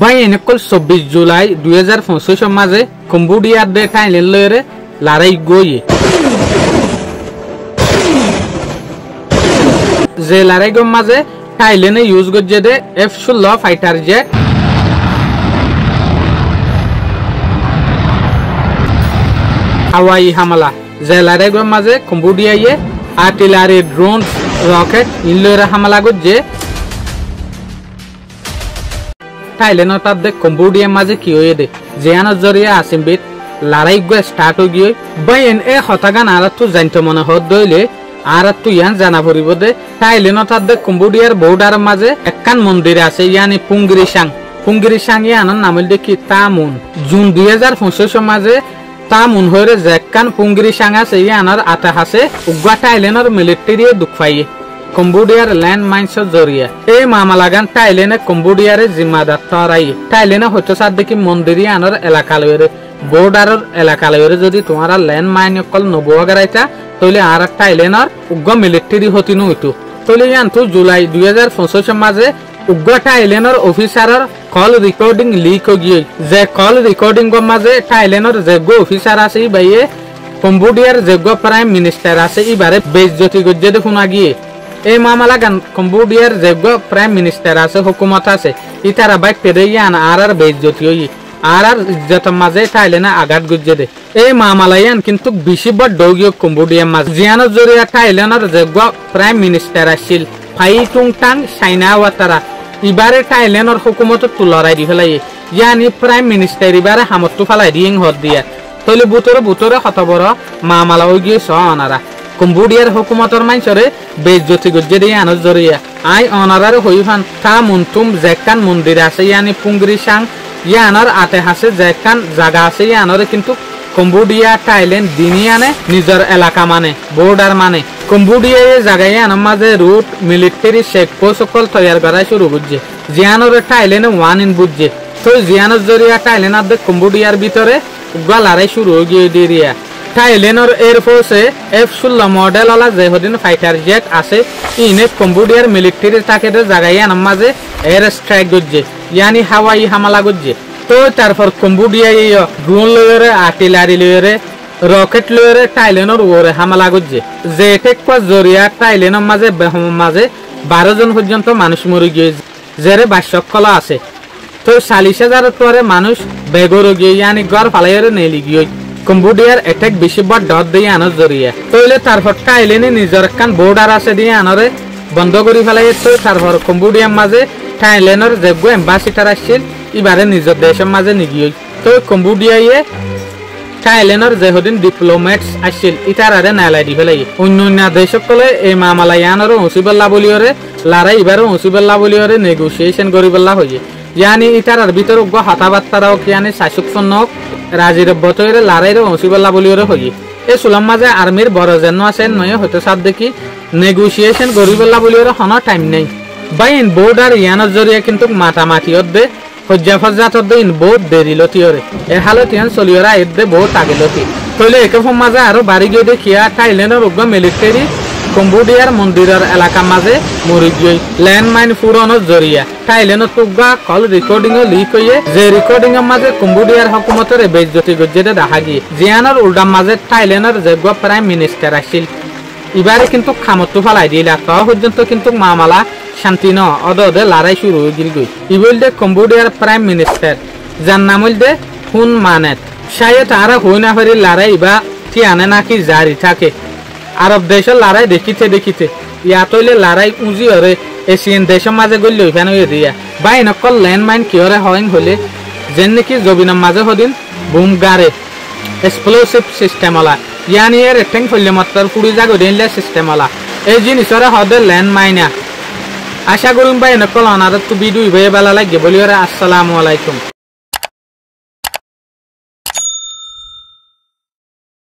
ভাই এনেকল 24 জুলাই 2025 মাঝে কম্বোডিয়ার দে থাইল্যান্ড লয়রে লড়াই গইয়ে যে লড়াই গম মাঝে থাইল্যান্ডে ইউজ গজ্জে দে F-16 ফাইটার জেট হাওয়াই হামলা যে লড়াই গম মাঝে কম্বোডিয়ায়ে আর্টিলারি ড্রোন রকেট ইনলয়রে হামলা গজ্জে থাইল্যান্ড তার দে কম্বোডিয়া মাঝে কি হয়ে দে জিয়ানোর জরিয়া আসিমবিত লড়াই গো স্টার্ট হয়ে গিয়ে বাইন এ হতাগান আর তো জানতে মনে হত দইলে আর তো ইয়ান জানা পড়িব দে থাইল্যান্ড তার দে কম্বোডিয়ার বর্ডার মাঝে একখান মন্দির আছে ইয়ানি পুঙ্গিরিসাং ইয়ানোর নাম হইল কি তামুন জুন 2025 মাঝে তামুন হইরে যেখান পুঙ্গিরিসাং আছে ইয়ানোর আতা আছে উগা থাইল্যান্ডর মিলিটারি দুঃখাইয়ে কম্বোডিয়ার ল্যান্ড মাইন্সের জরিয়া এই মামলাগান থাইল্যান্ডে কম্বোডিয়ারে জিম্মাদার তরাই থাইল্যান্ডে হয়তো সার দেখি মন্দিরি আনার এলাকা লইরে বর্ডারের এলাকা লইরে যদি তোমার ল্যান্ড মাইন অকল নবুয়া গারাইতা তাহলে আর থাইল্যান্ডর উগ্র মিলিটারি হতি নইতো তাহলে ইয়ানতো জুলাই 2025 মাঝে উগ্র থাইল্যান্ডর অফিসারের কল রেকর্ডিং লিক হয়ে গিয়ে যে কল রেকর্ডিং মাঝে থাইল্যান্ডর যেগো অফিসার আছে বাইয়ে কম্বোডিয়ার যেগো প্রাইম মিনিস্টার আছে এবারে বেইজ্জতি গজ্জে দেখুন গিয়ে এই মামলা গান কম্বোডিয়ার যেগো প্রাইম মিনিস্টার আছে হুকুমত আছে ইতারা বাইক পেরে ইয়ান আর বেইজ্জতি হই আর ইজ্জত মাঝে থাইল্যান্ডে আঘাত গজ্জে দে এই মামলা ইয়ান কিন্তু বেশি বড় ডগিও কম্বোডিয়ার মাঝে জিয়ানোর জরিয়া থাইল্যান্ডের যেগো প্রাইম মিনিস্টার আছিল ফাইটুং টাং সাইনাওয়াতারা ইবারে থাইল্যান্ডের হুকুমত তুলরাই দি ফেলাই ইয়ানি প্রাইম মিনিস্টার ইবারে হামতু ফেলাই দিং হদ দিয়া তলে বুতরে হত বড় মামলা হই গিয়ে সনারা কম্বোডিয়ার হুকুমতর মাইনসরে বেইজ্জতি গজ্জে দিয়ে আনোর জরিয়া আই অনারার হইফান তামুনতুম যেখান মন্দির আছে ইয়ানি পুঙ্গিরিসাং ইয়ানোর আতে হাসে যেখান জায়গা আছে ইয়ানোরে কিন্তু কম্বোডিয়া থাইল্যান্ড দিনিয়ানে নিজের এলাকা মানে বর্ডার মানে কম্বোডিয়া এই জায়গায় আনার মাঝে রুট মিলিটারি চেকপোস্ট সকল তৈরি করা শুরু করছে জিয়ানোরে থাইল্যান্ডে ওয়ান ইন বুঝছে তো জিয়ানোর জরিয়া থাইল্যান্ড কম্বোডিয়ার ভিতরে উগ্র লড়াই শুরু হয়ে গিয়ে দিরিয়া থাইল্যান্ডের এয়ারফোর্সে F-16 মডেল ওলা যেহদিন ফাইটার জেট আছে ইনে কম্বোডিয়ার মিলিটারি তাকে জায়গায় আনার মাঝে এয়ার স্ট্রাইক করছে ইয়ানি হাওয়াই হামলা করছে তো তারপর কম্বোডিয়া ড্রোন লয়রে আর্টিলারি লয়রে রকেট লয়রে থাইল্যান্ডের ওরে হামলা করছে যে টেকপা জরিয়া থাইল্যান্ডের মাঝে 12 জন পর্যন্ত মানুষ মরে গিয়েছে যারে 22 আছে তো 40,000 পরে মানুষ বেগর গিয়ে ইয়ানি গড় ফালাইরে নেলি গিয়ে কম্বোডিয়ার অ্যাটাক বেশি বড় ডট দিয়ে আনার জরিয়া তইলে তারপর থাইল্যান্ডে নিজের একখান বর্ডার আছে দিয়ে আনারে বন্ধ করে ফেলাই তো তারপর কম্বোডিয়ার মাঝে থাইল্যান্ডের যেগো এম্বাসিডার আসছিল এবারে নিজের দেশের মাঝে নিগিয়ে তো কম্বোডিয়ায় থাইল্যান্ডের যেহদিন ডিপ্লোমেটস আসছিল ইতারারে নালাই দি ফেলাই অন্য দেশ সকলে এই মামলা ইয়ানোর হসিবল্লা বলিওরে লড়াই এবারে হসিবল্লা বলিওরে নেগোসিয়েশন করিবল্লা হয়ে ইয়ানি ইতারার ভিতর হতাবার্তারাও কিয়ানি শাসক সন্নক রাজির বতরে লড়াইরে হসিবল্লা বলিওরে হয়ে এই সুলাম মাঝে আর্মির বড় যেন আছে নয় হয়তো সাত দেখি নেগোসিয়েশন করিবল্লা বলিওরে হন টাইম নেই বাইন বর্ডার ইয়ানোর জরিয়া কিন্তু মাতামাতিয়ত দে হজ্জাফজাতর দে ইন বহুত দেরি লতিওরে এর হালত ইয়ান চলিওরা এর দে বহুত আগে লতি তইলে একফম মাঝে আরো বাড়ি গিয়ে দেখিয়া থাইল্যান্ডের উগ্র মিলিটারি কম্বোডিয়ার মন্দিরের এলাকা মাঝে মরি গিয়ে ল্যান্ড মাইন ফুরনের জরিয়া থাইল্যান্ডের তুগা কল রেকর্ডিং লিক হয়ে যে রেকর্ডিং এর মাঝে কম্বোডিয়ার হুকুমতের বেইজ্জতি গজ্জে দেখা গিয়ে জিয়ানোর উল্টার মাঝে থাইল্যান্ডের যেগো প্রাইম মিনিস্টার আসছিল এবারে কিন্তু খামতু ফেলাই দিলা ত পর্যন্ত কিন্তু মামলা শান্তি ন অদে লড়াই শুরু হয়ে গিয়ে ইবল দে কম্বোডিয়ার প্রাইম মিনিস্টার যার নাম হইল দে হুন মানেত শায়দ আর হই না পারি লড়াই বা কি আনে নাকি জারি থাকে আরব দেশের লড়াই দেখিতে ইয়াতইলে লড়াই উঁজি হরে এশিয়ান দেশের মাঝে গলি ওইখানে হয়ে দিয়া বাই নকল ল্যান্ড মাইন কিহরে হইন হলে যেন নাকি জবিনের মাঝে হদিন বুম গারে এক্সপ্লোসিভ সিস্টেম ওলা ইয়ানি এর রেক্টেং ফলে মাত্র পুরি জাগো দেনলে সিস্টেম ওলা এই জিনিসরে হদে ল্যান্ড মাইনা আশা করুন ভাই নকল অনারত ভিডিও ইবে বেলা লাগে বলিওরে আসসালামু আলাইকুম।